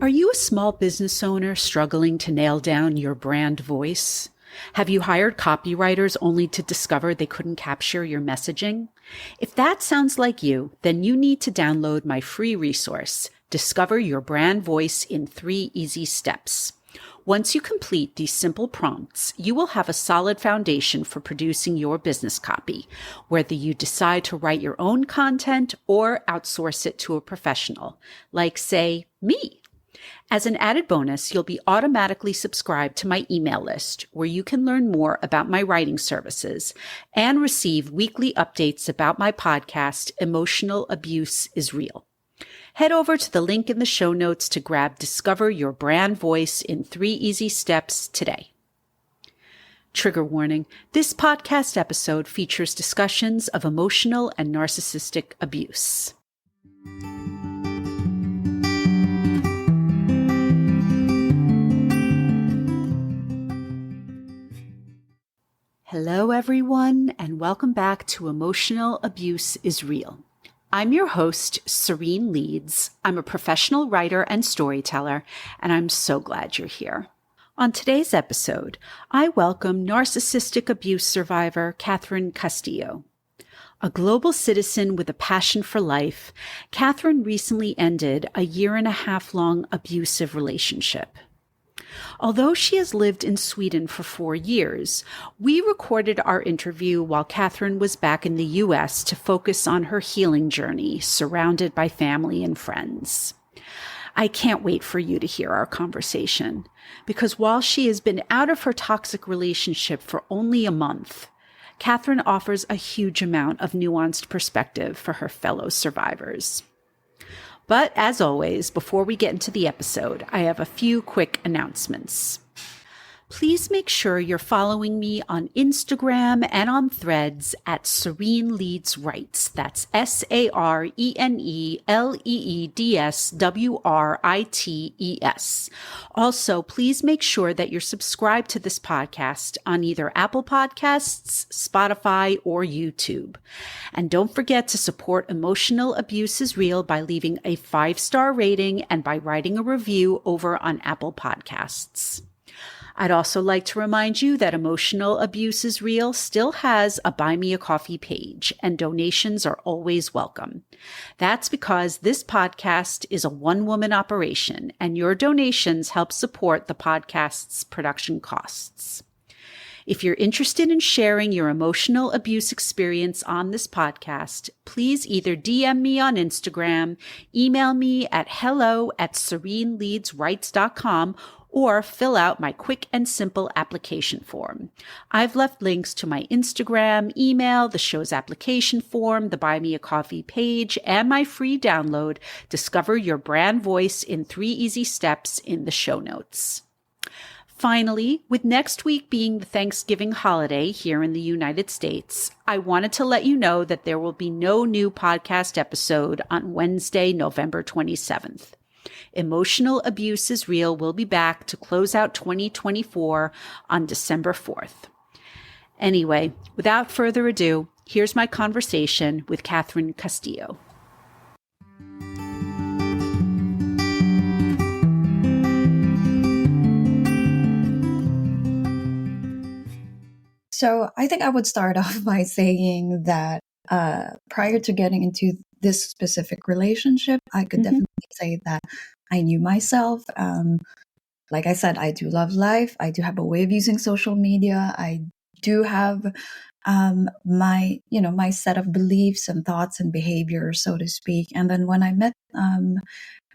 Are you a small business owner struggling to nail down your brand voice? Have you hired copywriters only to discover they couldn't capture your messaging? If that sounds like you, then you need to download my free resource, Discover Your Brand Voice in 3 Easy Steps. Once you complete these simple prompts, you will have a solid foundation for producing your business copy, whether you decide to write your own content or outsource it to a professional, like, say, me. As an added bonus, you'll be automatically subscribed to my email list, where you can learn more about my writing services and receive weekly updates about my podcast, Emotional Abuse is Real. Head over to the link in the show notes to grab Discover Your Brand Voice in 3 Easy Steps today. Trigger warning, this podcast episode features discussions of emotional and narcissistic abuse. Hello, everyone, and welcome back to Emotional Abuse is Real. I'm your host, Serene Leeds. I'm a professional writer and storyteller, and I'm so glad you're here. On today's episode, I welcome narcissistic abuse survivor Catherine Castillo. A global citizen with a passion for life, Catherine recently ended a 1.5-year-long abusive relationship. Although she has lived in Sweden for 4 years, we recorded our interview while Catherine was back in the U.S. to focus on her healing journey, surrounded by family and friends. I can't wait for you to hear our conversation, because while she has been out of her toxic relationship for only a month, Catherine offers a huge amount of nuanced perspective for her fellow survivors. But as always, before we get into the episode, I have a few quick announcements. Please make sure you're following me on Instagram and on Threads at Serene Leeds Writes. That's SareneLeedsWrites. Also, please make sure that you're subscribed to this podcast on either Apple Podcasts, Spotify, or YouTube. And don't forget to support Emotional Abuse is Real by leaving a 5-star rating and by writing a review over on Apple Podcasts. I'd also like to remind you that Emotional Abuse is Real still has a Buy Me a Coffee page, and donations are always welcome. That's because this podcast is a one-woman operation, and your donations help support the podcast's production costs. If you're interested in sharing your emotional abuse experience on this podcast, please either DM me on Instagram, email me at hello@sereneleadswrites.com, or fill out my quick and simple application form. I've left links to my Instagram, email, the show's application form, the Buy Me a Coffee page, and my free download, Discover Your Brand Voice in 3 Easy Steps, in the show notes. Finally, with next week being the Thanksgiving holiday here in the United States, I wanted to let you know that there will be no new podcast episode on Wednesday, November 27th. Emotional Abuse is Real will be back to close out 2024 on December 4th. Anyway, without further ado, here's my conversation with Catherine Castillo. So I think I would start off by saying that prior to getting into this specific relationship, I could definitely say that I knew myself. Like I said, I do love life. I do have a way of using social media. I do have my set of beliefs and thoughts and behaviors, so to speak. And then when I met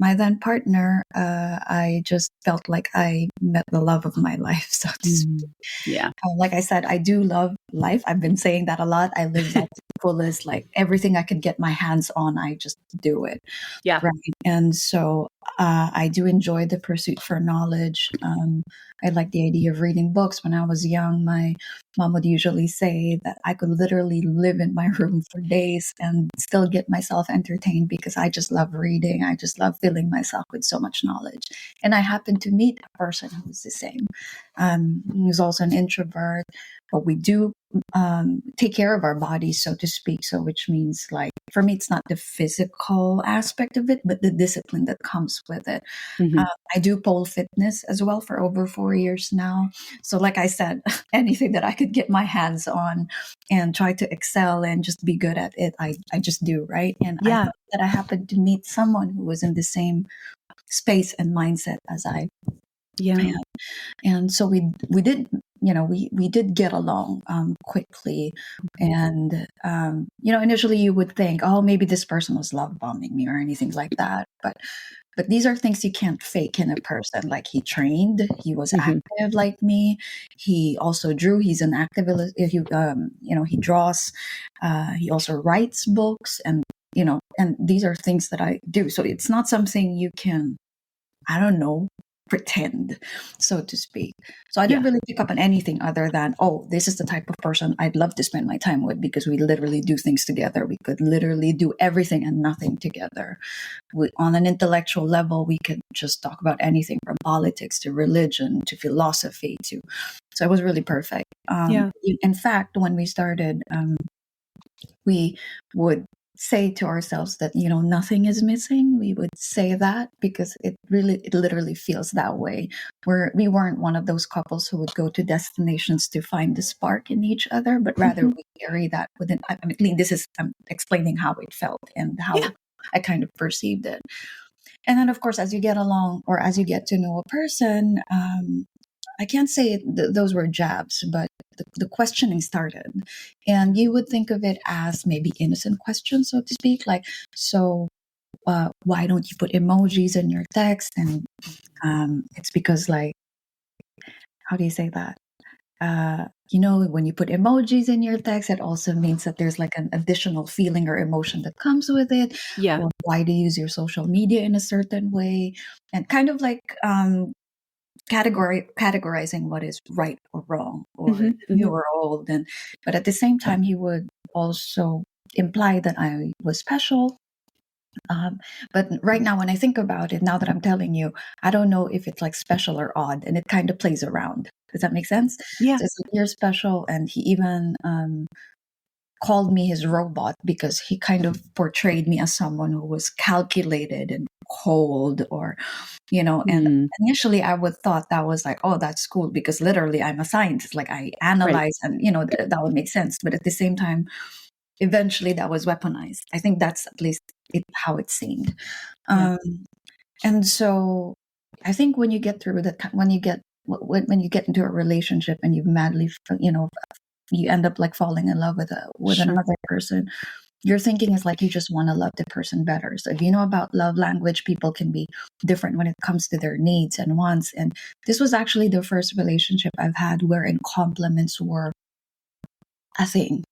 my then partner, I just felt like I met the love of my life, so to speak. Yeah. Like I said, I do love life. I've been saying that a lot. I live that to the fullest. Like everything I could get my hands on, I just do it. Yeah. Right. And so I do enjoy the pursuit for knowledge. I like the idea of reading books. When I was young, my mom would usually say that I could literally live in my room for days and still get myself entertained because I just love reading. I just love filling myself with so much knowledge. And I happened to meet a person who's the same. Who's also an introvert, but we do take care of our bodies, so to speak. So, which means, like, for me, it's not the physical aspect of it, but the discipline that comes with it. Mm-hmm. I do pole fitness as well for over 4 years now. So, like I said, anything that I could get my hands on and try to excel and just be good at it, I just do, right? And I Yeah. thought that I happened to meet someone who was in the same space and mindset as I. Yeah. And so we did, we did get along quickly. And initially you would think, oh, maybe this person was love bombing me or anything like that, but these are things you can't fake in a person. Like, he trained, he was Mm-hmm. active like me, he also drew, he's an activist. He draws, he also writes books, and these are things that I do. So it's not something you can, I don't know, pretend, so to speak. So I Yeah. didn't really pick up on anything other than, oh, this is the type of person I'd love to spend my time with, because we literally do things together. We could literally do everything and nothing together. On an intellectual level, we could just talk about anything from politics to religion to philosophy to. So it was really perfect. Yeah. In fact, when we started, we would say to ourselves that, nothing is missing. We would say that because it literally feels that way. We weren't one of those couples who would go to destinations to find the spark in each other, but rather Mm-hmm. we carry that within. I mean, this is, I'm explaining how it felt and how Yeah. I kind of perceived it. And then, of course, as you get along or as you get to know a person, I can't say those were jabs, but the questioning started. And you would think of it as maybe innocent questions, so to speak. Like, so why don't you put emojis in your text? And it's because, like, how do you say that? When you put emojis in your text, it also means that there's like an additional feeling or emotion that comes with it. Yeah. Or why do you use your social media in a certain way? And kind of like categorizing what is right or wrong, or Mm-hmm. new Mm-hmm. or old. But at the same time, he would also imply that I was special. But right now, when I think about it, now that I'm telling you, I don't know if it's like special or odd, and it kind of plays around. Does that make sense? Yeah. So it's like, you're special, and he even called me his robot because he kind of portrayed me as someone who was calculated and cold, or and Mm. initially I would thought that was like, oh, that's cool, because literally I'm a scientist, like I Right. analyze, and that would make sense. But at the same time, eventually that was weaponized. I think that's at least how it seemed. Yeah. um and so I think when you get through that, when you get into a relationship and you end up like falling in love with Sure. another person, your thinking is like you just want to love the person better. So if you know about love language, people can be different when it comes to their needs and wants. And this was actually the first relationship I've had wherein compliments were a thing.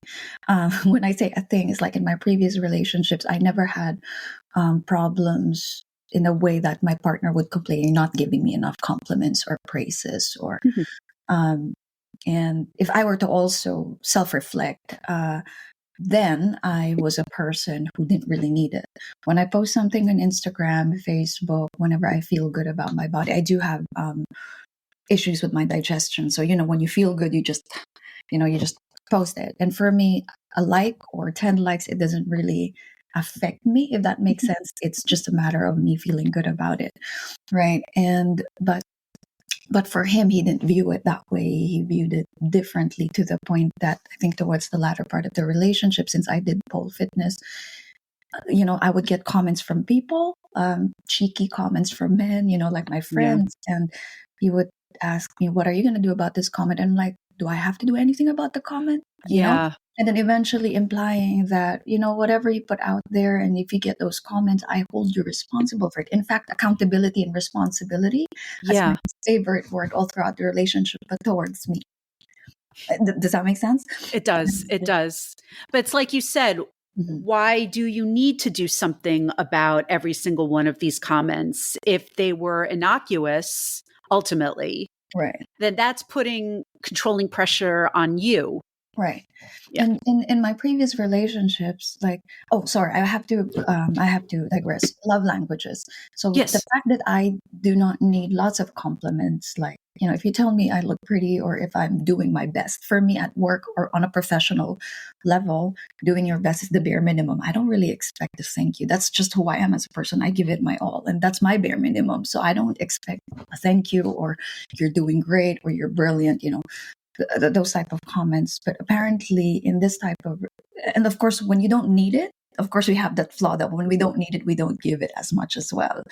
When I say a thing, it's like in my previous relationships, I never had problems in a way that my partner would complain, "You're not giving me enough compliments or praises," or Mm-hmm. um, and if I were to also self-reflect, then I was a person who didn't really need it. When I post something on Instagram, Facebook, whenever I feel good about my body, I do have issues with my digestion. So, when you feel good, you just post it. And for me, a like or 10 likes, it doesn't really affect me, if that makes sense. It's just a matter of me feeling good about it. Right. But for him, he didn't view it that way. He viewed it differently, to the point that I think towards the latter part of the relationship, since I did pole fitness, I would get comments from people, cheeky comments from men, like my Yeah. friends. And he would ask me, "What are you going to do about this comment?" And I'm like, do I have to do anything about the comment? Yeah. And then eventually implying that, whatever you put out there, and if you get those comments, I hold you responsible for it. In fact, accountability and responsibility, that's my Yeah. favorite word all throughout the relationship, but towards me. Does that make sense? It does. It does. But it's like you said, Mhm. why do you need to do something about every single one of these comments? If they were innocuous, ultimately, Right. then that's putting controlling pressure on you. Right. Yeah. And in my previous relationships, like, oh, sorry, I have to digress. Love languages. So the Yes. fact that I do not need lots of compliments, like if you tell me I look pretty or if I'm doing my best, for me at work or on a professional level, doing your best is the bare minimum. I don't really expect a thank you. That's just who I am as a person. I give it my all, and that's my bare minimum. So I don't expect a thank you or you're doing great or you're brilliant, those type of comments. But apparently in this type of, and of course when you don't need it, of course we have that flaw that when we don't need it, we don't give it as much as well.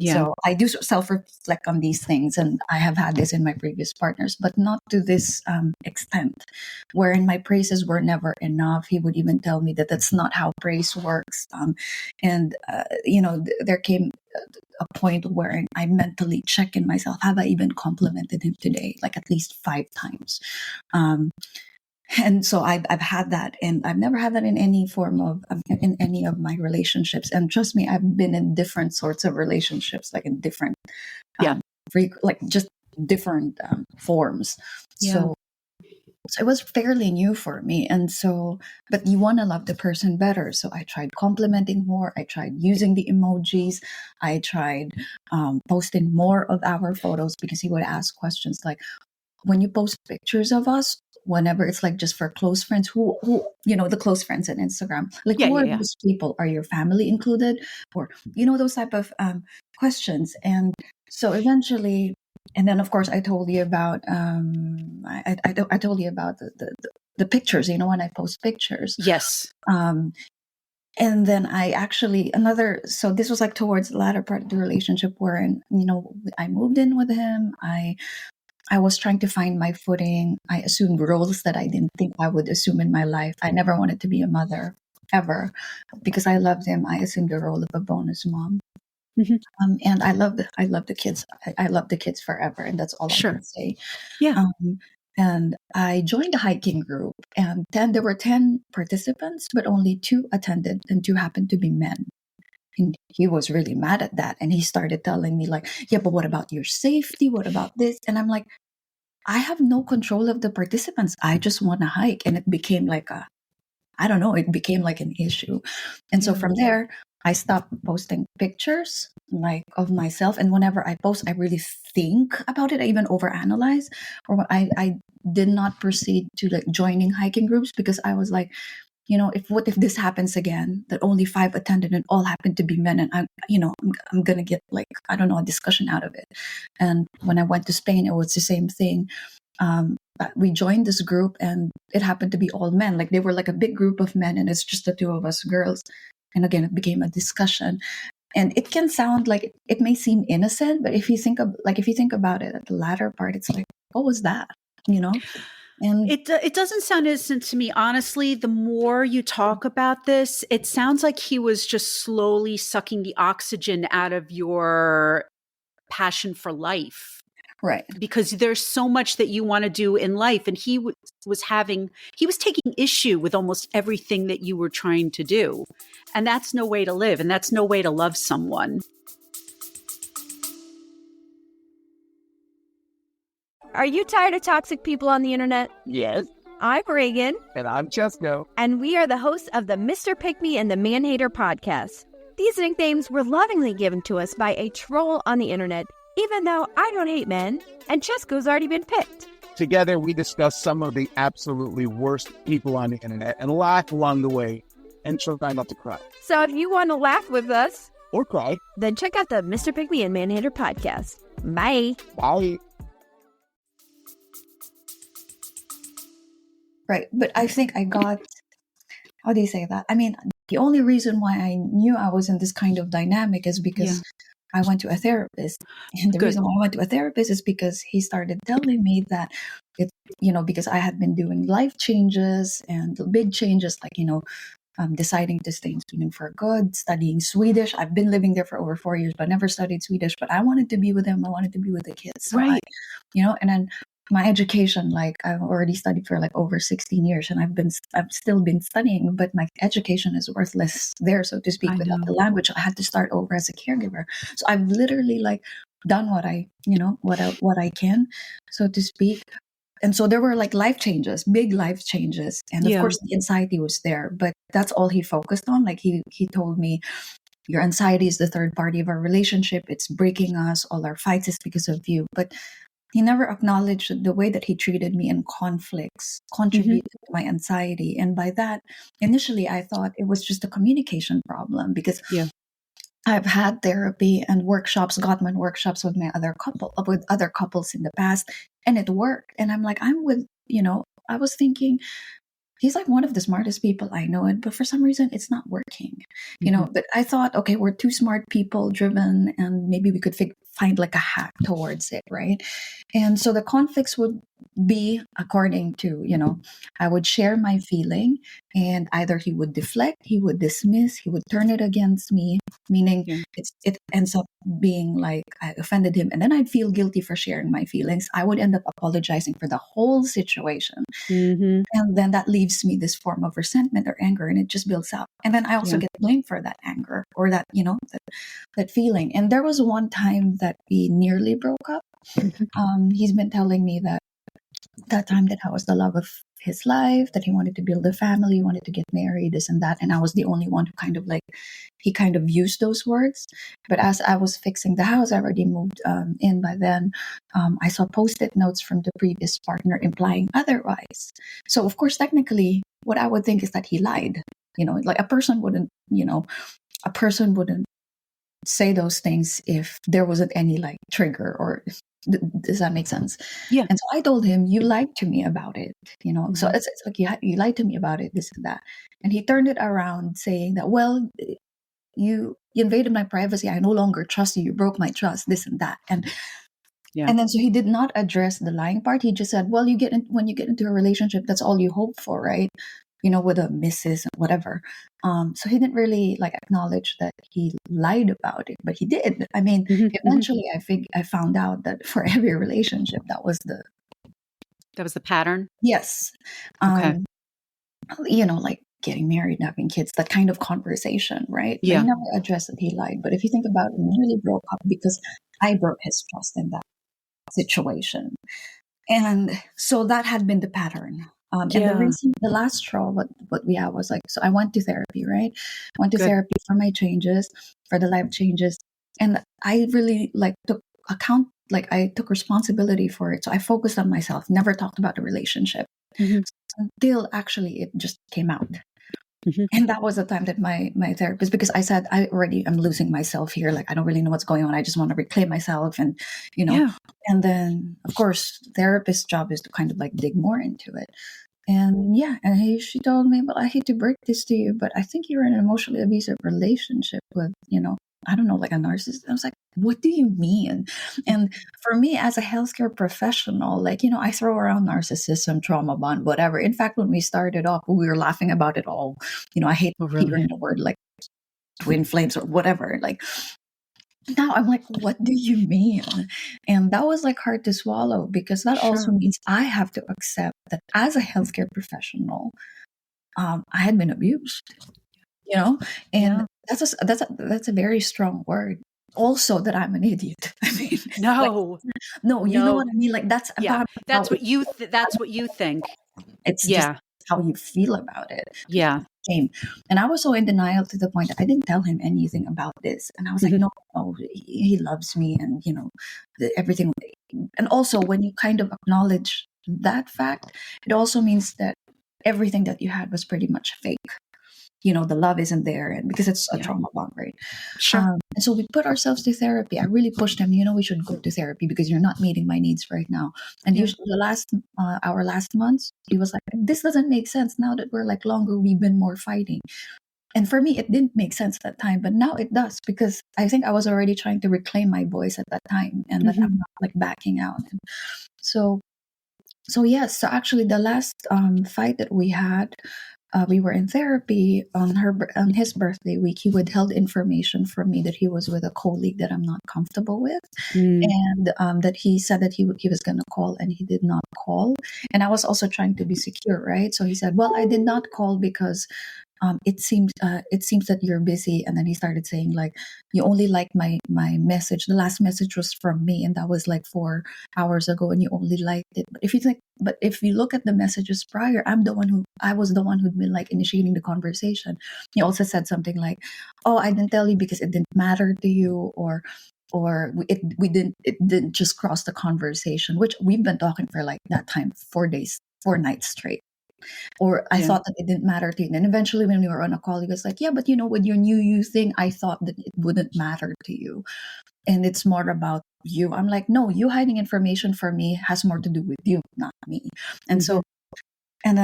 Yeah. So I do self-reflect on these things, and I have had this in my previous partners, but not to this extent, wherein my praises were never enough. He would even tell me that that's not how praise works. There came a point where I mentally check in myself, have I even complimented him today? Like at least 5 times. And so I've had that, and I've never had that in any form of in any of my relationships. And trust me, I've been in different sorts of relationships, like in different, like just different forms. Yeah. So it was fairly new for me. And so, but you want to love the person better. So I tried complimenting more. I tried using the emojis. I tried posting more of our photos, because he would ask questions like, when you post pictures of us, whenever it's like just for close friends, who the close friends on Instagram, like who are those people? Are your family included? Or those type of questions. And so eventually, and then of course I told you about I told you about the pictures, when I post pictures. Yes. And then I actually so this was like towards the latter part of the relationship, wherein I moved in with him. I was trying to find my footing. I assumed roles that I didn't think I would assume in my life. I never wanted to be a mother, ever, because I loved him. I assumed the role of a bonus mom. Mm-hmm. And I love the kids. I love the kids forever, and that's all I can say. Yeah. And I joined a hiking group, and then there were 10 participants, but only 2 attended, and 2 happened to be men. And he was really mad at that. And he started telling me like, yeah, but what about your safety? What about this? And I'm like, I have no control of the participants. I just want to hike. And it became like it became like an issue. And so from there, I stopped posting pictures like of myself. And whenever I post, I really think about it. I even overanalyze, or I did not proceed to like joining hiking groups, because I was like, what if this happens again, that only 5 attended and all happened to be men, and I'm gonna get like, I don't know, a discussion out of it. And when I went to Spain, it was the same thing. We joined this group, and it happened to be all men. Like they were like a big group of men, and it's just the 2 of us girls. And again, it became a discussion. And it can sound like it may seem innocent, but if you think about it at the latter part, it's like, what was that? And it doesn't sound innocent to me, honestly. The more you talk about this, it sounds like he was just slowly sucking the oxygen out of your passion for life. Right. Because there's so much that you want to do in life. And he was taking issue with almost everything that you were trying to do. And that's no way to live. And that's no way to love someone. Are you tired of toxic people on the internet? Yes. I'm Reagan. And I'm Chesco. And we are the hosts of the Mr. Pick Me and the Man Hater podcast. These nicknames were lovingly given to us by a troll on the internet, even though I don't hate men, and Chesco's already been picked. Together, we discuss some of the absolutely worst people on the internet and laugh along the way, and try not to cry. So if you want to laugh with us, or cry, then check out the Mr. Pick Me and Man Hater podcast. Bye. Bye. Right. But I think I got, how do you say that? I mean, the only reason why I knew I was in this kind of dynamic is because I went to a therapist. And the reason why I went to a therapist is because he started telling me that because I had been doing life changes and big changes, like, deciding to stay in Sweden for good, studying Swedish. I've been living there for over 4 years, but never studied Swedish. But I wanted to be with him. I wanted to be with the kids. So right. And then my education, like I've already studied for like over 16 years, and I've still been studying, but my education is worthless there, so to speak, without the language. I had to start over as a caregiver. So I've literally like done what I can, so to speak. And so there were like life changes, big life changes. And of course the anxiety was there, but that's all he focused on. Like he told me, your anxiety is the third party of our relationship. It's breaking us. All our fights is because of you. But he never acknowledged that the way that he treated me in conflicts contributed to my anxiety. And by that, initially, I thought it was just a communication problem because Yeah. I've had therapy and workshops, Gottman workshops with with other couples in the past, and it worked. And I'm like, I was thinking, he's like one of the smartest people I know, but for some reason it's not working, but I thought, okay, we're two smart people driven, and maybe we could find like a hack towards it, right? And so the conflicts would be according to, I would share my feeling, and either he would deflect, he would dismiss, he would turn it against me, meaning it ends up being like I offended him, and then I'd feel guilty for sharing my feelings. I would end up apologizing for the whole situation. And then that leaves me this form of resentment or anger, and it just builds up. And then I also get blamed for that anger or that, that feeling. And there was one time that we nearly broke up. He's been telling me that time that I was the love of his life, that he wanted to build a family, wanted to get married, this and that. And I was the only one who he kind of used those words. But as I was fixing the house, I already moved in by then. I saw Post-it notes from the previous partner implying otherwise. So of course, technically, what I would think is that he lied. Like a person wouldn't say those things if there wasn't any like trigger or does that make sense? Yeah. And so I told him, you lied to me about it, so it's like, you lied to me about it, this and that. And he turned it around saying that, well, you invaded my privacy, I no longer trust you broke my trust, this and that. And then so he did not address the lying part. He just said, well, when you get into a relationship, that's all you hope for, right? With a missus and whatever. So he didn't really like acknowledge that he lied about it, but he did. I mean, eventually I found out that for every relationship, that was the pattern. Yes. Okay. Like getting married and having kids, that kind of conversation, right? Yeah. They never addressed that he lied. But if you think about it, we nearly broke up because I broke his trust in that situation. And so that had been the pattern. And the last straw, what we had was like, so I went to therapy, right? I went to therapy for my changes, for the life changes. And I really took account, I took responsibility for it. So I focused on myself, never talked about the relationship until actually it just came out. And that was the time that my therapist, because I said, I'm losing myself here. Like, I don't really know what's going on. I just want to reclaim myself. And, and then of course, therapist's job is to kind of dig more into it. And she told me, well, I hate to break this to you, but I think you're in an emotionally abusive relationship with, I don't know, like a narcissist. I was like, what do you mean? And for me as a healthcare professional, I throw around narcissism, trauma bond, whatever. In fact, when we started off, we were laughing about it all. I hate hearing the word like twin flames or whatever. Now I'm like, what do you mean? And that was hard to swallow, because that also means I have to accept that as a healthcare professional, I had been abused, and that's a very strong word. Also, that I'm an idiot. I mean, no, you know what I mean? That's that's what you think. It's just how you feel about it. Yeah. Shame. And I was so in denial to the point that I didn't tell him anything about this. And I was like, no, he loves me, and everything. And also, when you kind of acknowledge that fact, it also means that everything that you had was pretty much fake. The love isn't there, and because it's a trauma bond, right? Sure. And so we put ourselves to therapy. I really pushed him, we should go to therapy because you're not meeting my needs right now. And usually our last months, he was like, this doesn't make sense now that we're longer, we've been more fighting. And for me, it didn't make sense at that time, but now it does, because I think I was already trying to reclaim my voice at that time, and that I'm not backing out. And so yes, so actually the last fight that we had, we were in therapy on his birthday week. He withheld information from me that he was with a colleague that I'm not comfortable with, and that he said that he was going to call, and he did not call. And I was also trying to be secure, right? So he said, "Well, I did not call because it seems that you're busy." And then he started saying you only liked my message. The last message was from me, and that was 4 hours ago, and you only liked it. But if you look at the messages prior, I was the one who'd been initiating the conversation. He also said something like, "Oh, I didn't tell you because it didn't matter to you," or or it didn't just cross the conversation, which we've been talking for like that time, 4 days, 4 nights straight. Or I thought that it didn't matter to you. And then eventually when we were on a call, he was like, yeah, but with your new you thing, I thought that it wouldn't matter to you. And it's more about you. I'm like, no, you hiding information from me has more to do with you, not me. And so, and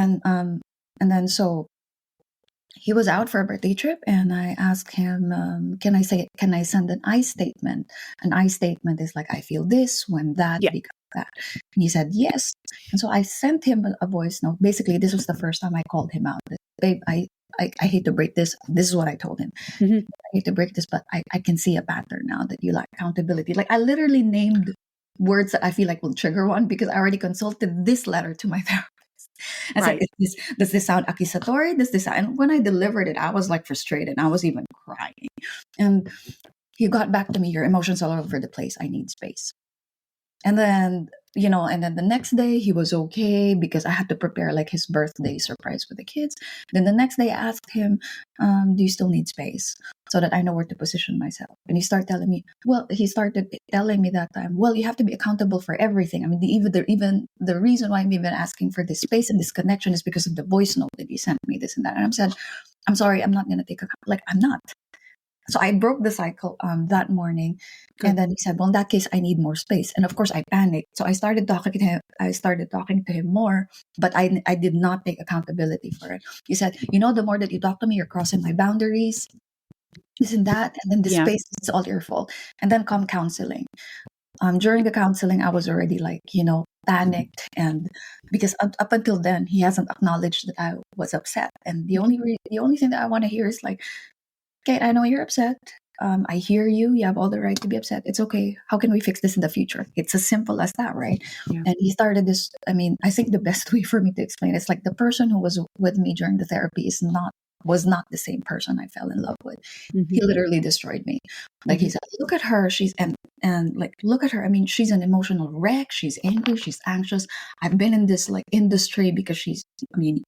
then so he was out for a birthday trip, and I asked him, can I send an I statement? An I statement is like, I feel this when that, because that. And he said yes. And so I sent him a voice note. Basically, this was the first time I called him out. Babe, I hate to break this. This is what I told him. I hate to break this, but I can see a pattern now that you lack accountability. Like, I literally named words that I feel like will trigger one, because I already consulted this letter to my therapist. I said, does this sound accusatory? And when I delivered it, I was like frustrated. I was even crying. And he got back to me, your emotions all over the place. I need space. And then, the next day he was okay, because I had to prepare like his birthday surprise with the kids. Then the next day I asked him, do you still need space? So that I know where to position myself. And he started telling me that time, well, you have to be accountable for everything. I mean, even the reason why I'm even asking for this space and this connection is because of the voice note that you sent me, this and that. And I said, I'm sorry, I'm not going to take I'm not. So I broke the cycle that morning. Good. And then he said, well, in that case, I need more space. And of course, I panicked. So I started talking to him more, but I did not take accountability for it. He said, the more that you talk to me, you're crossing my boundaries, this and that. And then the space is all your fault. And then come counseling. During the counseling, I was already panicked. And because up until then, he hasn't acknowledged that I was upset. And the only thing that I want to hear is like, okay, I know you're upset. I hear you. You have all the right to be upset. It's okay. How can we fix this in the future? It's as simple as that, right? Yeah. And he started this. I mean, I think the best way for me to explain it's like the person who was with me during the therapy was not the same person I fell in love with. He literally destroyed me. Like he said, look at her. Look at her. I mean, she's an emotional wreck. She's angry. She's anxious. I've been in this industry because the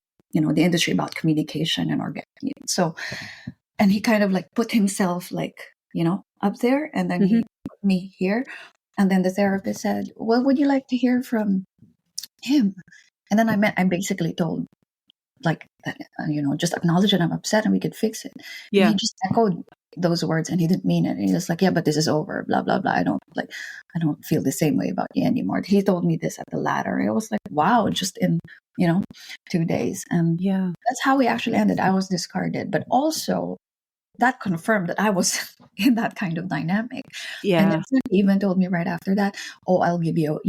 industry about communication and organic. So. And he kind of put himself up there, and then he put me here. And then the therapist said, what would you like to hear from him? And then I basically told just acknowledge that I'm upset and we could fix it. Yeah. And he just echoed those words and he didn't mean it. And he was like, yeah, but this is over, blah, blah, blah. I don't feel the same way about you anymore. He told me this at the ladder. It was like, wow, just in, 2 days. And that's how we actually ended. I was discarded, but also that confirmed that I was in that kind of dynamic. Yeah. And then he even told me right after that, I'll give you,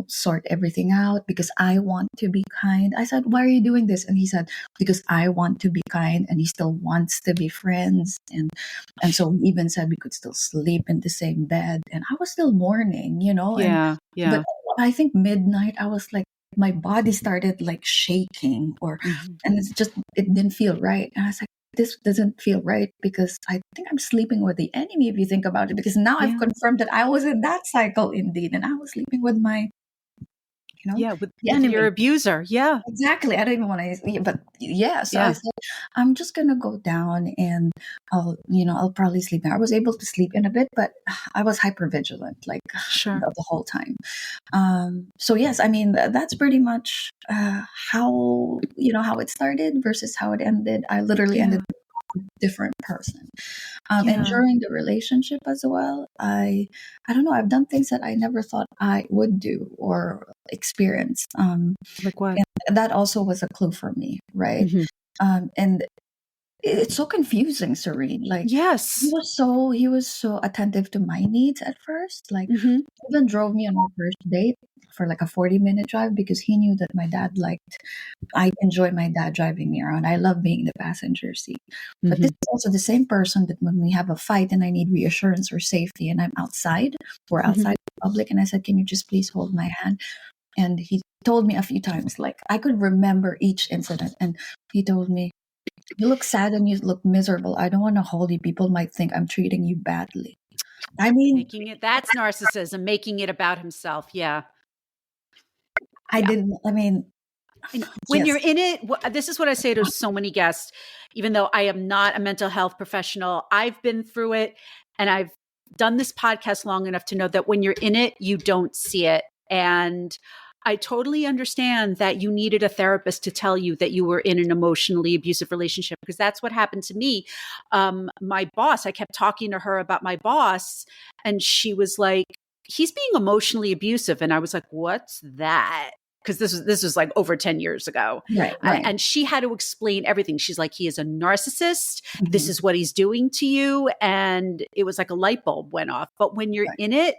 sort everything out because I want to be kind. I said, why are you doing this? And he said, because I want to be kind, and he still wants to be friends. And so he even said we could still sleep in the same bed. And I was still mourning, Yeah. But I think midnight, I was like, my body started shaking and it didn't feel right. And I was like, this doesn't feel right because I think I'm sleeping with the enemy if you think about it, because now I've confirmed that I was in that cycle indeed, and I was sleeping with my with your abuser. Yeah, exactly. I don't even want to, but so I said, I'm just gonna go down and I'll probably sleep. I was able to sleep in a bit, but I was hypervigilant the whole time. So yes, I mean that's pretty much how it started versus how it ended. I literally ended a different person. And during the relationship as well, I don't know, I've done things that I never thought I would do or experience. Like what? And that also was a clue for me, right? And it's so confusing, Serene. Yes, he was so attentive to my needs at first. Even drove me on our first date for a 40-minute drive because he knew that I enjoy my dad driving me around. I love being in the passenger seat. But this is also the same person that when we have a fight and I need reassurance or safety and I'm outside, we're outside in public, and I said, can you just please hold my hand? And he told me a few times, I could remember each incident, and he told me, you look sad and you look miserable. I don't want to hold you. People might think I'm treating you badly. I mean, that's narcissism, making it about himself. Yeah. When you're in it, this is what I say to so many guests, even though I am not a mental health professional, I've been through it and I've done this podcast long enough to know that when you're in it, you don't see it. And I totally understand that you needed a therapist to tell you that you were in an emotionally abusive relationship, because that's what happened to me. My boss, I kept talking to her about my boss, and she was like, he's being emotionally abusive. And I was like, what's that? Because this was like over 10 years ago. Right. And she had to explain everything. She's like, he is a narcissist. This is what he's doing to you. And it was like a light bulb went off. But when you're in it,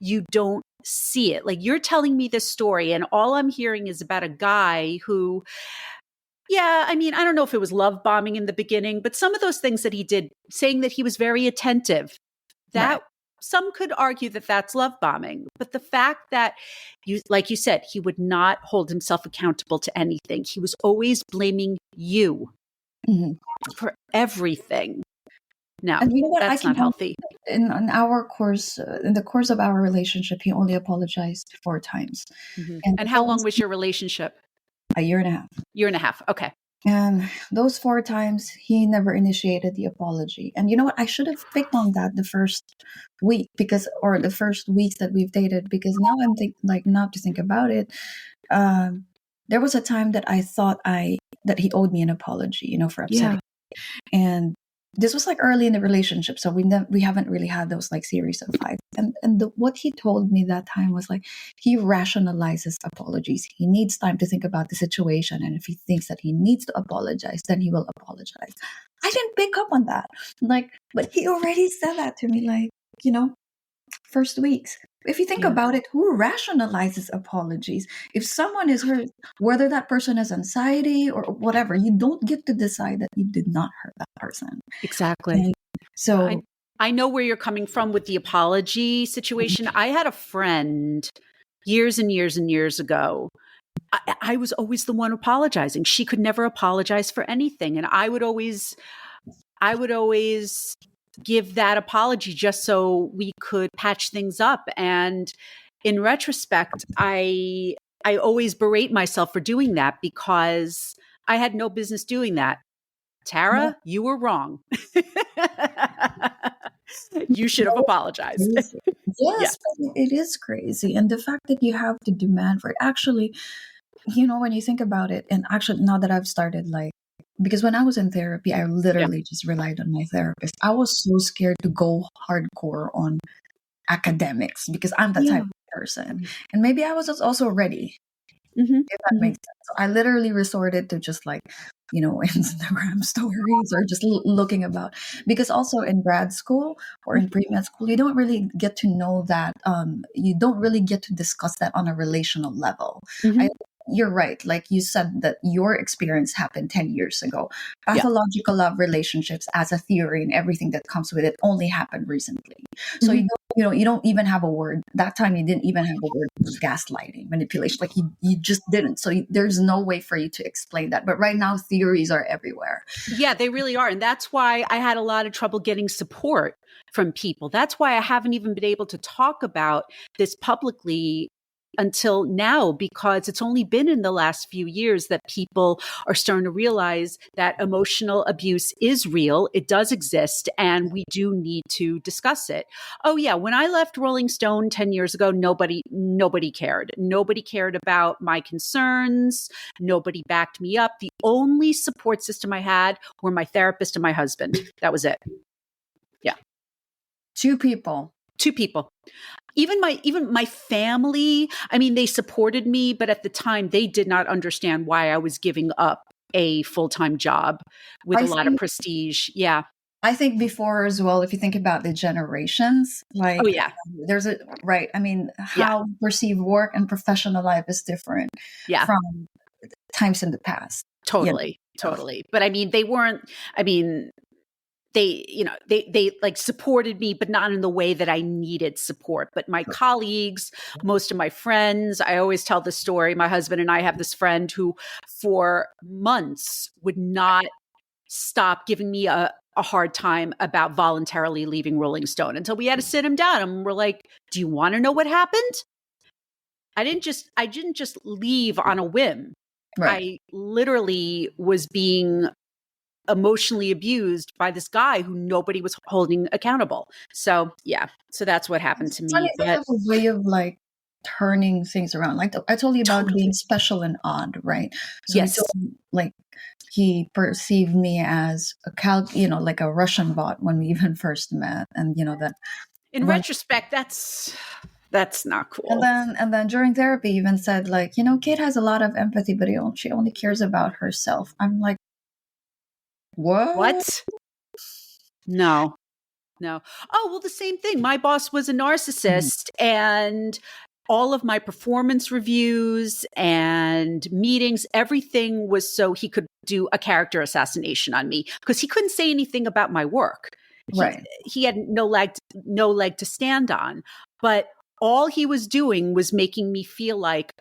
you don't see it. Like, you're telling me this story, and all I'm hearing is about a guy who, I mean, I don't know if it was love bombing in the beginning, but some of those things that he did, saying that he was very attentive, that some could argue that that's love bombing. But the fact that, like you said, he would not hold himself accountable to anything. He was always blaming you for everything. No, and you know what? that's not healthy. In the course of our relationship, he only apologized 4 times. And how long was your relationship? A year and a half. Year and a half. Okay. And those 4 times, he never initiated the apology. And you know what? I should have picked on that the first week, or the first weeks that we've dated, because now now to think about it, there was a time that I thought that he owed me an apology, for upsetting me. And this was like early in the relationship, so we haven't really had those like series of fights. And what he told me that time was like, he rationalizes apologies. He needs time to think about the situation, and if he thinks that he needs to apologize, then he will apologize. I didn't pick up on that, but he already said that to me, first weeks. If you think about it, who rationalizes apologies? If someone is hurt, whether that person has anxiety or whatever, you don't get to decide that you did not hurt that person. Exactly. And so I know where you're coming from with the apology situation. I had a friend years and years and years ago. I was always the one apologizing. She could never apologize for anything. And I would always give that apology just so we could patch things up. And in retrospect, I always berate myself for doing that, because I had no business doing that. Tara, you were wrong. You should have apologized. Yes, it is crazy. And the fact that you have to demand for it, actually, when you think about it, and actually now that I've started because when I was in therapy, I literally just relied on my therapist. I was so scared to go hardcore on academics because I'm that type of person. And maybe I was also ready, if that makes sense. So I literally resorted to just Instagram stories or just looking about. Because also in grad school or in pre-med school, you don't really get to know that. You don't really get to discuss that on a relational level. You're right. Like you said, that your experience happened 10 years ago. Pathological love relationships as a theory and everything that comes with it only happened recently. So you don't even have a word. That time you didn't even have a word for gaslighting, manipulation. Like you just didn't. So there's no way for you to explain that. But right now theories are everywhere. Yeah, they really are. And that's why I had a lot of trouble getting support from people. That's why I haven't even been able to talk about this publicly until now, because it's only been in the last few years that people are starting to realize that emotional abuse is real. It does exist, and we do need to discuss it. Oh yeah, when I left Rolling Stone 10 years ago, nobody cared. Nobody cared about my concerns. Nobody backed me up. The only support system I had were my therapist and my husband. That was it. Yeah. Two people. Even my family, I mean, they supported me, but at the time they did not understand why I was giving up a full-time job with a lot of prestige. Yeah. I think before as well, if you think about the generations, there's right. I mean, how we perceive work and professional life is different from times in the past. Totally. But I mean, they like supported me, but not in the way that I needed support. But my colleagues, most of my friends, I always tell the story. My husband and I have this friend who for months would not stop giving me a hard time about voluntarily leaving Rolling Stone until we had to sit him down and we're like, do you want to know what happened? I didn't just leave on a whim. Right. I literally was being emotionally abused by this guy who nobody was holding accountable. So yeah, so that's what happened to It's funny, me. they But have a way of like turning things around. Like I told you about totally, being special and odd, right? So he yes, told me, like, he perceived me as a like a Russian bot when we even first met, and that in when retrospect, that's not and cool. then during therapy, even said like, Kate has a lot of empathy, but she only cares about herself. I'm like, what? What? No. No. Oh, well, the same thing. My boss was a Mhm. narcissist, and all of my performance reviews and meetings, everything was so he could do a character assassination on me because he couldn't say anything about my work. He Right, he had no leg to stand on. But all he was doing was making me feel like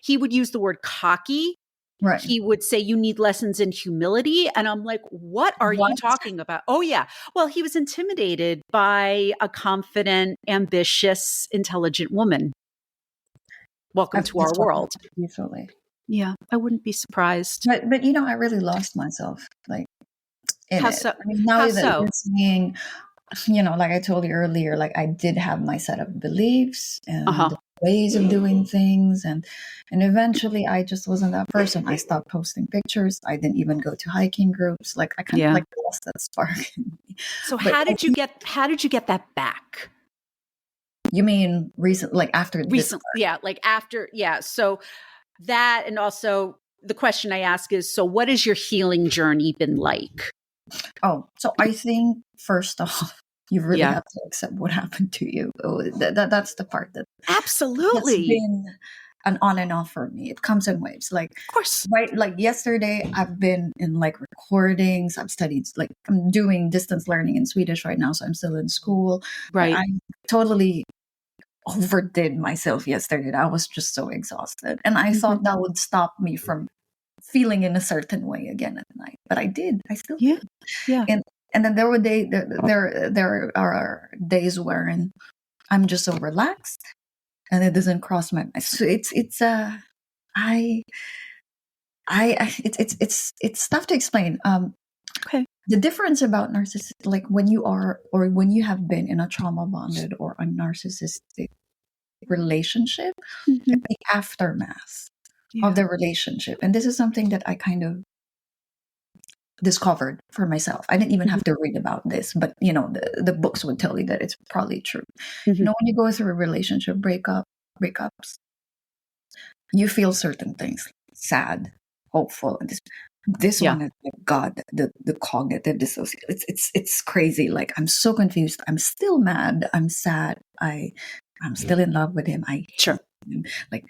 he would use the word cocky. right. He would say, "You need lessons in humility." And I'm like, what are you What? talking about? Oh, yeah. Well, he was intimidated by a confident, ambitious, intelligent woman. Welcome I've to our just talked about world. it usually. Yeah, I wouldn't be surprised. But I really lost myself like in How it. so? I mean, now How that you're so? saying, like I told you earlier, like I did have my set of beliefs Uh and huh. ways of doing things, and eventually I just wasn't that person. I stopped posting pictures. I didn't even go to hiking groups. Like I kind of Yeah. like lost that spark in me. So But how did you get that back? you mean recent, like after this Recently, yeah, like after, yeah. So that, and also the question I ask is, so what has your healing journey been like? Oh, so I think first off, you really Yeah, have to accept what happened to you. That's the part that's absolutely. been an on and off for me. It comes in waves. Like Of course. right, like yesterday, I've been in like recordings. I've studied, like I'm doing distance learning in Swedish right now, so I'm still in school. But Right. I totally overdid myself yesterday. I was just so exhausted, and I Mhm. thought that would stop me from feeling in a certain way again at night. But I did. I still Yeah. did. Yeah. And then there are days wherein I'm just so relaxed and it doesn't cross my mind. So I it's tough to explain. Okay. The difference about narcissistic, like when you are or when you have been in a trauma bonded or a narcissistic relationship, Mhm. the aftermath of Yeah. the relationship, and this is something that I kind of discovered for myself. I didn't even Mhm. have to read about this, but the books would tell you that it's probably true. Mhm. When you go through a relationship breakups, you feel certain things, sad, hopeful, and this Yeah. one is like God, the cognitive dissociation. It's crazy. Like I'm so confused. I'm still mad. I'm sad. I'm still in love with him. I Sure. hate him. Like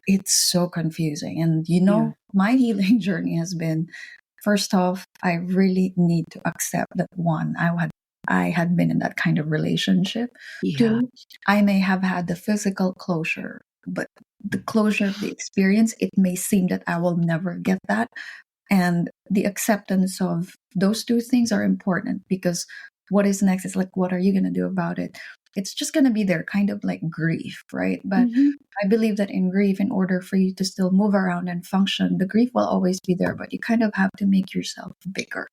it's so confusing. And Yeah. my healing journey has been, first off, I really need to accept that one, I had been in that kind of relationship. Yeah. Two, I may have had the physical closure, but the closure of the experience, it may seem that I will never get that. And the acceptance of those two things are important, because what is next is like, what are you going to do about it? It's just going to be there, kind of like grief, right? But Mhm. I believe that in grief, in order for you to still move around and function, the grief will always be there, but you kind of have to make yourself bigger.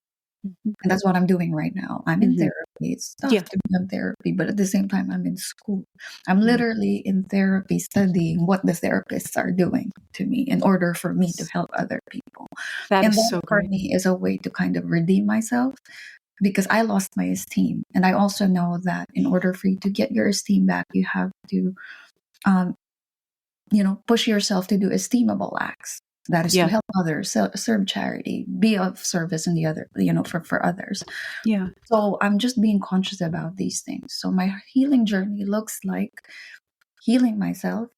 Mhm. And that's what I'm doing right now. I'm in Mhm. therapy. It's tough Yeah. to be in therapy, but at the same time, I'm in school. I'm Yeah. literally in therapy studying what the therapists are doing to me in order for me to help other people. That And is that so for great. me is a way to kind of redeem myself, because I lost my esteem. And I also know that in order for you to get your esteem back, you have to, um, push yourself to do esteemable acts. That is to Yeah. help others, serve charity, be of service in the other, for others. Yeah. So I'm just being conscious about these things. So my healing journey looks like healing myself,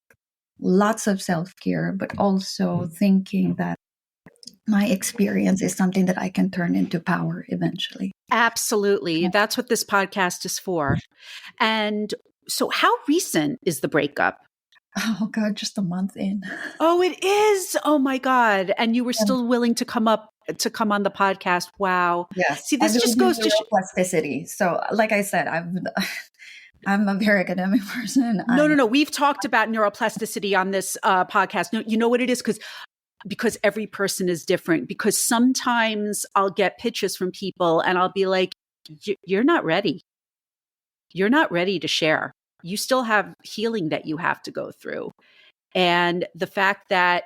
lots of self care, but also thinking that my experience is something that I can turn into power eventually. Absolutely. That's what this podcast is for. And so how recent is the breakup? Oh God, just a month in. Oh, it is. Oh my God. And you were And still willing to come on the podcast. Wow. yes, See, I this just believe in goes to neuroplasticity. So, like I said, I'm a very academic person. no. We've talked about neuroplasticity on this podcast. No, you know what it is? Because because every person is different. Because sometimes I'll get pitches from people and I'll be like, you're not ready. You're not ready to share. You still have healing that you have to go through. And the fact that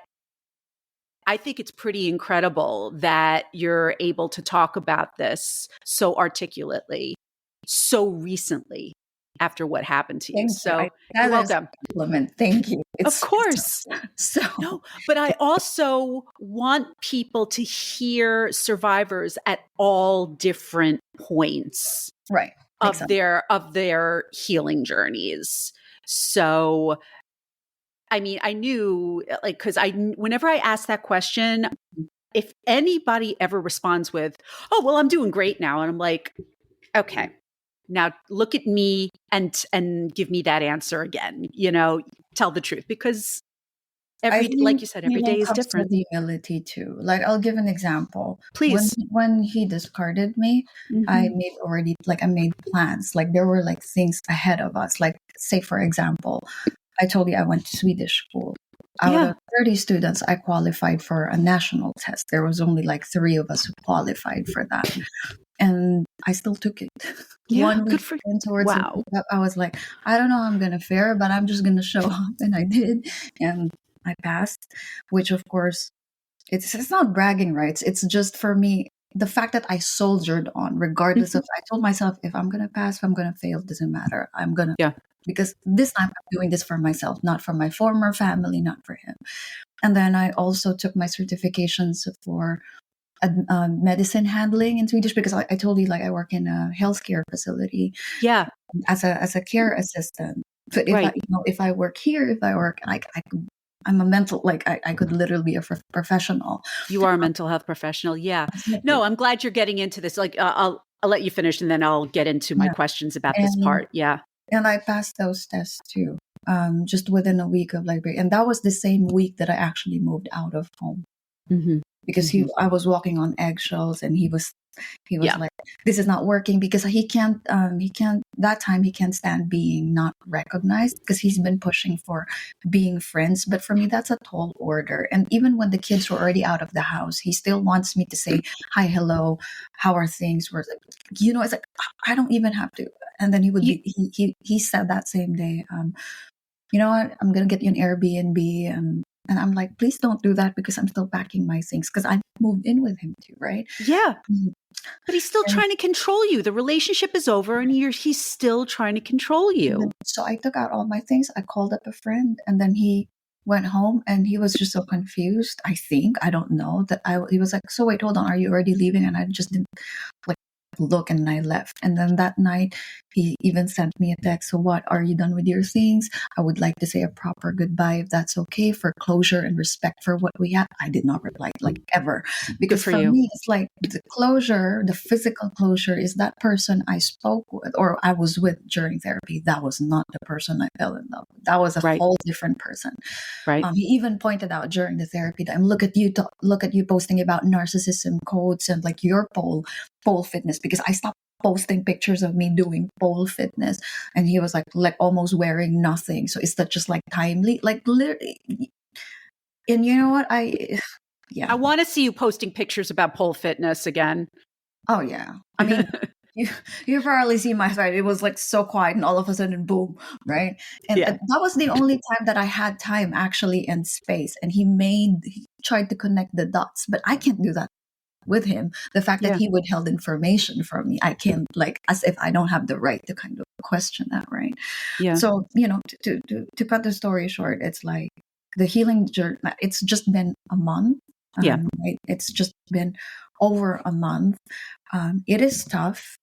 I think it's pretty incredible that you're able to talk about this so articulately, so recently after what happened to you. Thank you. So you're welcome. Compliment. Thank you. Of course. No, but I also want people to hear survivors at all different points right. of their healing journeys. So I mean, I knew, like, because whenever I ask that question, if anybody ever responds with, "Oh, well, I'm doing great now," and I'm like, "Okay, now look at me and give me that answer again. Tell the truth," because like you said, every day is different. The humility too. Like, I'll give an example. Please. When he discarded me, I made plans. Like, there were like things ahead of us. Like, say for example, I told you I went to Swedish school. Out of 30 students, I qualified for a national test. There was only like 3 of us who qualified for that. And I still took it. Yeah, 1 week towards wow. I was like, I don't know how I'm going to fare, but I'm just going to show up. And I did. And I passed, which of course, it's not bragging rights. It's just for me, the fact that I soldiered on, regardless of, I told myself, if I'm going to pass, if I'm going to fail, it doesn't matter. I'm going to, because this time I'm doing this for myself, not for my former family, not for him. And then I also took my certifications for medicine handling in Swedish, because I told you, like, I work in a healthcare facility. Yeah. As a care assistant. But if I work here, I'm a mental, like, I could literally be a professional. You are a mental health professional. Yeah. No, I'm glad you're getting into this. Like, I'll let you finish and then I'll get into my questions about this part. Yeah. And I passed those tests too, just within a week of library. And that was the same week that I actually moved out of home. Because I was walking on eggshells, and he was like, this is not working, because he can't stand being not recognized, because he's been pushing for being friends. But for me, that's a tall order. And even when the kids were already out of the house, he still wants me to say hi, hello, how are things? It's like, I don't even have to. And then he said that same day, you know what, I'm going to get you an Airbnb. And I'm like, please don't do that, because I'm still packing my things, because I moved in with him too, right? Yeah. But he's still trying to control you. The relationship is over and he's still trying to control you. So I took out all my things. I called up a friend, and then he went home, and he was just so confused. I don't know, he was like, so wait, hold on, are you already leaving? And I just didn't look, and I left. And then that night he even sent me a text, so what, are you done with your things? I would like to say a proper goodbye, if that's okay, for closure and respect for what we have. I did not reply, like, ever, because for me, it's like the closure, the physical closure, is that person I spoke with or I was with during therapy. That was not the person I fell in love with. That was a whole different person. Right. He even pointed out during the therapy time, look at you posting about narcissism codes and like your pole fitness, because I stopped posting pictures of me doing pole fitness, and he was like almost wearing nothing. So is that just like timely, like literally? And you know what, I want to see you posting pictures about pole fitness again. Oh yeah, I mean, you probably see my side. It was like so quiet, and all of a sudden, boom, right? And that was the only time that I had time actually and space. And he tried to connect the dots, but I can't do that with him. The fact that he withheld information from me, I can't, like, as if I don't have the right to kind of question that, right? Yeah. So, to cut the story short, it's like the healing journey, it's just been a month. Right? It's just been over a month. It is tough,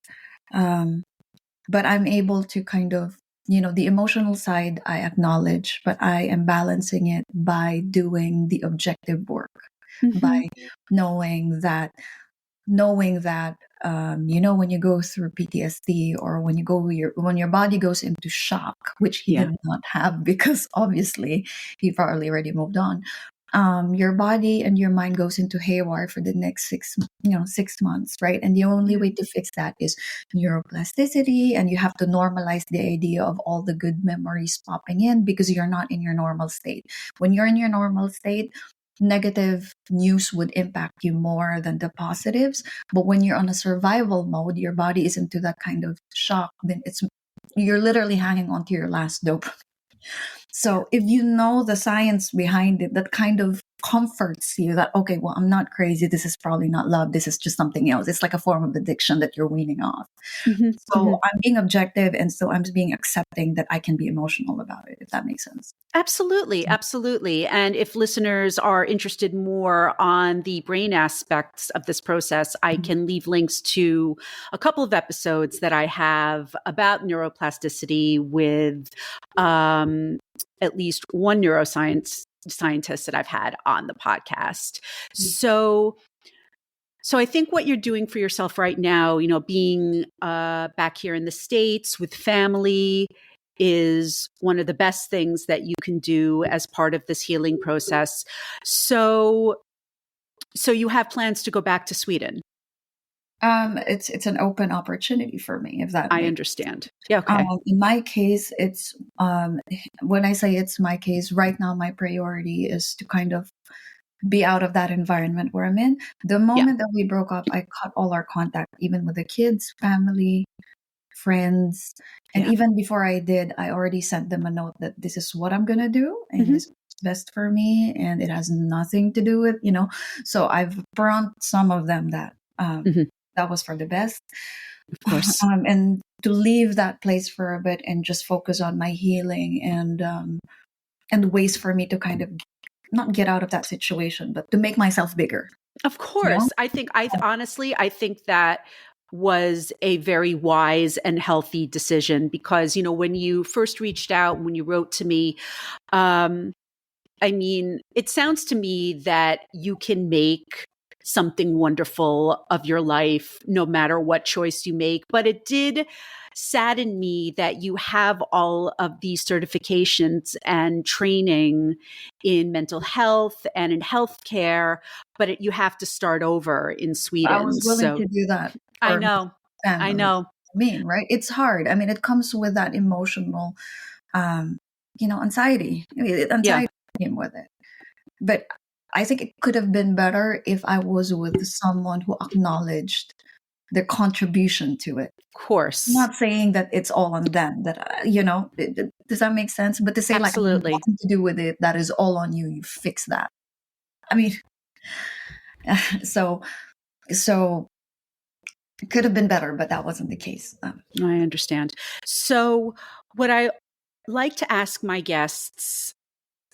but I'm able to kind of, the emotional side I acknowledge, but I am balancing it by doing the objective work. By knowing that, when you go through PTSD, or when your body goes into shock, which he did not have, because obviously he probably already moved on. Your body and your mind goes into haywire for the next 6 months, right? And the only way to fix that is neuroplasticity, and you have to normalize the idea of all the good memories popping in, because you're not in your normal state. When you're in your normal state, negative news would impact you more than the positives. But when you're on a survival mode, your body is into that kind of shock, then you're literally hanging on to your last dopamine. So if you know the science behind it, that kind of comforts you that, okay, well, I'm not crazy. This is probably not love. This is just something else. It's like a form of addiction that you're weaning off. Mm-hmm. So I'm being objective, and still I'm being accepting that I can be emotional about it, if that makes sense. Absolutely. Absolutely. And if listeners are interested more on the brain aspects of this process, I can leave links to a couple of episodes that I have about neuroplasticity with at least one scientist that I've had on the podcast. So I think what you're doing for yourself right now, you know, being back here in the States with family is one of the best things that you can do as part of this healing process. So you have plans to go back to Sweden? It's an open opportunity for me, if that I makes understand. Yeah. Okay. In my case, it's when I say it's my case right now, my priority is to kind of be out of that environment where I'm in. The moment that we broke up, I cut all our contact, even with the kids, family, friends. And even before I did, I already sent them a note that this is what I'm going to do. And this is best for me. And it has nothing to do with, so I've prompted some of them that that was for the best. Of course. And to leave that place for a bit and just focus on my healing and ways for me to kind of not get out of that situation, but to make myself bigger. Of course. I think I think that was a very wise and healthy decision because, when you first reached out, when you wrote to me, it sounds to me that you can make something wonderful of your life no matter what choice you make. But it did sadden me that you have all of these certifications and training in mental health and in healthcare, but you have to start over in Sweden. I was willing to do that. I know. Right? It's hard. It comes with that emotional, anxiety. Anxiety came with it. But I think it could have been better if I was with someone who acknowledged their contribution to it. Of course. I'm not saying that it's all on them. That does that make sense? But to say absolutely nothing to do with it, that is all on you. You fix that. So it could have been better, but that wasn't the case. I understand. So what I like to ask my guests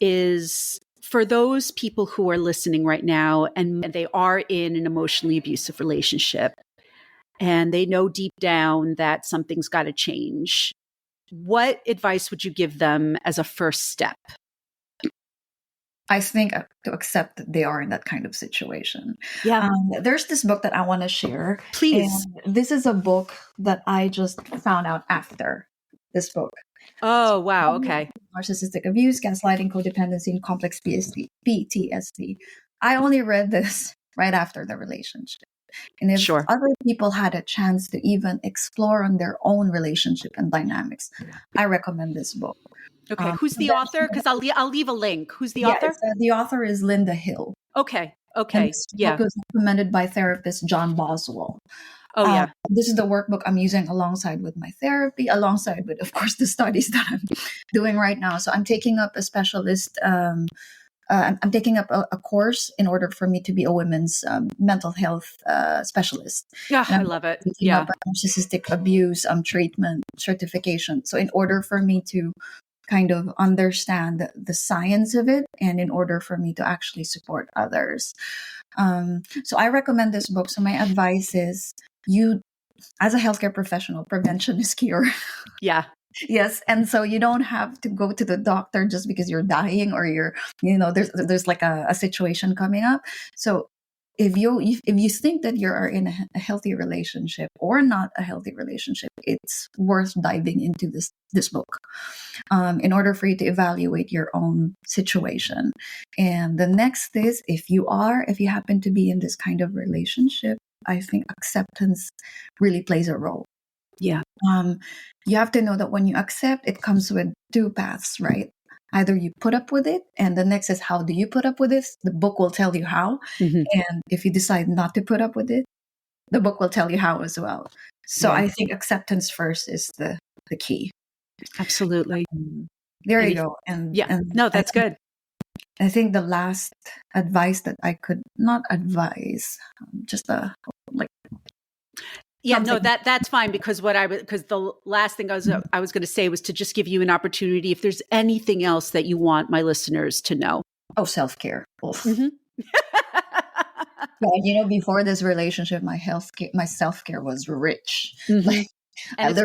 is, for those people who are listening right now and they are in an emotionally abusive relationship and they know deep down that something's got to change, what advice would you give them as a first step? I think to accept that they are in that kind of situation. Yeah. There's this book that I want to share. Please. And this is a book that I just found out after this book. Oh, wow. Okay. Narcissistic abuse, gaslighting, codependency, and complex PTSD. I only read this right after the relationship. And if other people had a chance to even explore on their own relationship and dynamics, I recommend this book. Okay. Who's the author? Because I'll leave a link. Who's the author? The author is Linda Hill. Okay. And this book was recommended by therapist John Boswell. Oh, yeah. This is the workbook I'm using alongside with my therapy, alongside with, of course, the studies that I'm doing right now. So I'm taking up a specialist. I'm taking up a course in order for me to be a women's mental health specialist. Yeah, I love it. Yeah. Up a narcissistic abuse treatment certification. So in order for me to kind of understand the science of it and in order for me to actually support others. So I recommend this book. So my advice is, you, as a healthcare professional, prevention is cure. Yeah. Yes. And so you don't have to go to the doctor just because you're dying or there's like a situation coming up. So if you think that you are in a healthy relationship or not a healthy relationship, it's worth diving into this book in order for you to evaluate your own situation. And the next is, if you happen to be in this kind of relationship, I think acceptance really plays a role. Yeah. You have to know that when you accept, it comes with two paths, right? either you put up with it, and the next is how do you put up with this? The book will tell you how. And if you decide not to put up with it, the book will tell you how as well. So I think acceptance first is the key. Absolutely. There you go. And no, that's good. I think the last advice that I could not advise, just like. Yeah, no, that's fine, because the last thing I was going to say was to just give you an opportunity if there's anything else that you want my listeners to know. Oh, self-care. Well, before this relationship, my self-care was rich. Like, and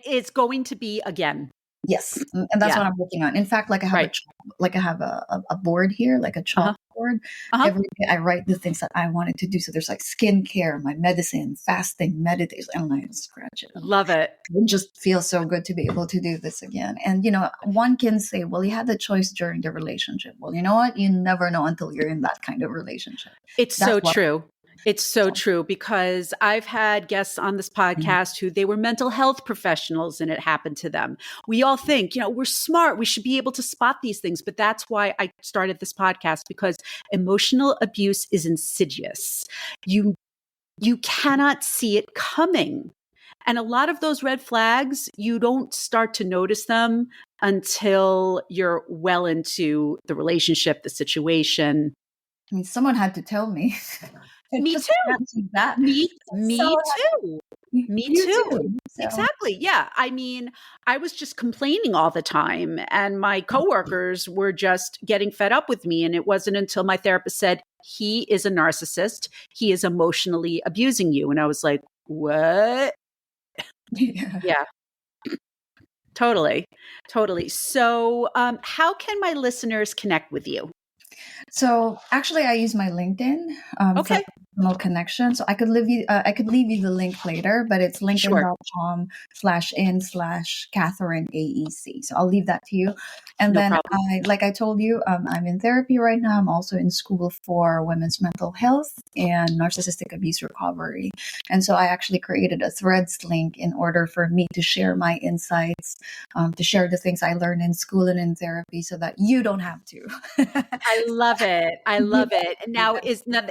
it's going to be again. Yes, and that's what I'm working on. In fact, I have a board here, like a chalkboard. Every day I write the things that I wanted to do. So there's like skincare, my medicine, fasting, meditation, and I scratch it. Love it. It just feels so good to be able to do this again. And one can say, well, you had the choice during the relationship. Well, you know what? You never know until you're in that kind of relationship. It's so true. It's so true, because I've had guests on this podcast who they were mental health professionals and it happened to them. We all think, we're smart. We should be able to spot these things. But that's why I started this podcast, because emotional abuse is insidious. You cannot see it coming. And a lot of those red flags, you don't start to notice them until you're well into the relationship, the situation. I mean, someone had to tell me. Me too. Me too. So. Exactly. Yeah. I mean, I was just complaining all the time, and my coworkers were just getting fed up with me. And it wasn't until my therapist said, he is a narcissist. He is emotionally abusing you. And I was like, what? Yeah. Totally. So, how can my listeners connect with you? So actually, I use my LinkedIn for personal connection. So I could leave you the link later, but it's linkedin.com/in/Catherine AEC. So I'll leave that to you. And then I told you, I'm in therapy right now. I'm also in school for women's mental health and narcissistic abuse recovery. And so I actually created a Threads link in order for me to share my insights, to share the things I learned in school and in therapy, so that you don't have to. I love it. Now,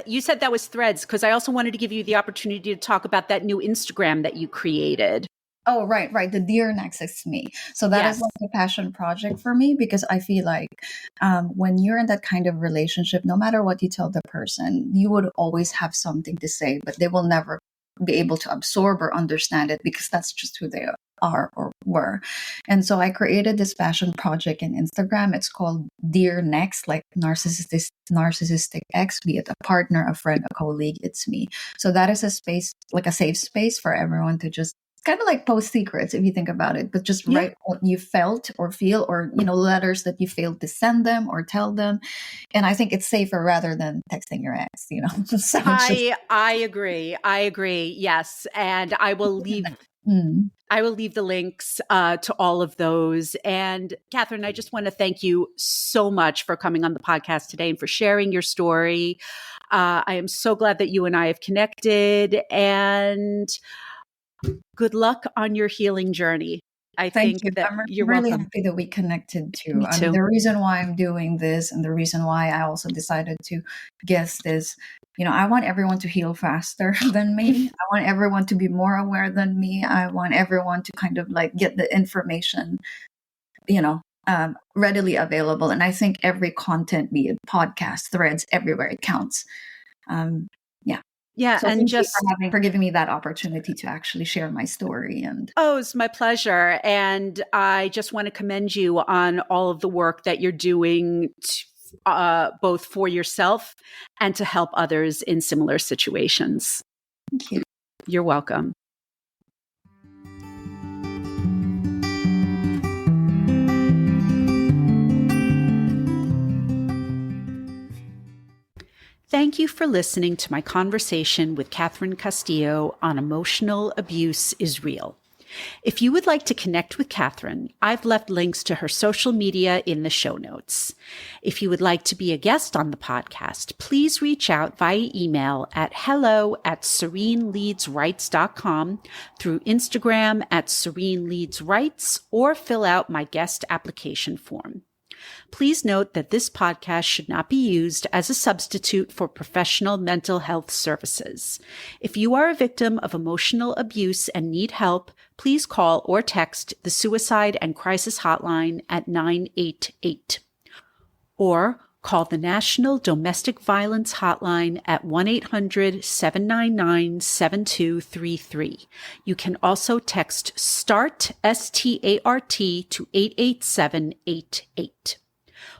you said that was Threads, because I also wanted to give you the opportunity to talk about that new Instagram that you created. Oh, right. The Dear Next is me. So that is like a passion project for me, because I feel like when you're in that kind of relationship, no matter what you tell the person, you would always have something to say, but they will never be able to absorb or understand it, because that's just who they are or were. And so I created this passion project in Instagram. It's called Dear Next, like narcissistic X, be it a partner, a friend, a colleague, it's me. So that is a space, like a safe space for everyone to just kind of like post secrets, if you think about it, but just write what you felt or feel, or letters that you failed to send them or tell them. And I think it's safer rather than texting your ex. So I agree. Yes, and I will leave. I will leave the links to all of those. And Catherine, I just want to thank you so much for coming on the podcast today and for sharing your story. I am so glad that you and I have connected, and good luck on your healing journey. Thank you. That I'm you're really welcome. happy that we connected too. Me too. The reason why I'm doing this, and the reason why I also decided to guest is, I want everyone to heal faster than me. I want everyone to be more aware than me. I want everyone to kind of like get the information, readily available. And I think every content, be it podcast, Threads, everywhere, it counts. Yeah, so and thank you for giving me that opportunity to actually share my story. And it's my pleasure. And I just want to commend you on all of the work that you're doing, both for yourself and to help others in similar situations. Thank you. You're welcome. Thank you for listening to my conversation with Catherine Castillo on Emotional Abuse is Real. If you would like to connect with Catherine, I've left links to her social media in the show notes. If you would like to be a guest on the podcast, please reach out via email at hello@sereneleadsrights.com, through Instagram @sereneleadsrights, or fill out my guest application form. Please note that this podcast should not be used as a substitute for professional mental health services. If you are a victim of emotional abuse and need help, please call or text the Suicide and Crisis Hotline at 988. Or call the National Domestic Violence Hotline at 1-800-799-7233. You can also text START, S-T-A-R-T, to 88788.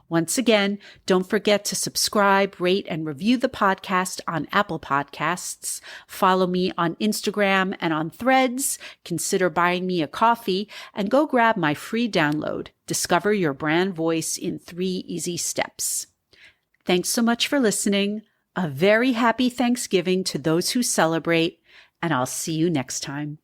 Once again, don't forget to subscribe, rate, and review the podcast on Apple Podcasts. Follow me on Instagram and on Threads. Consider buying me a coffee and go grab my free download, Discover Your Brand Voice in 3 Easy Steps. Thanks so much for listening. A very happy Thanksgiving to those who celebrate, and I'll see you next time.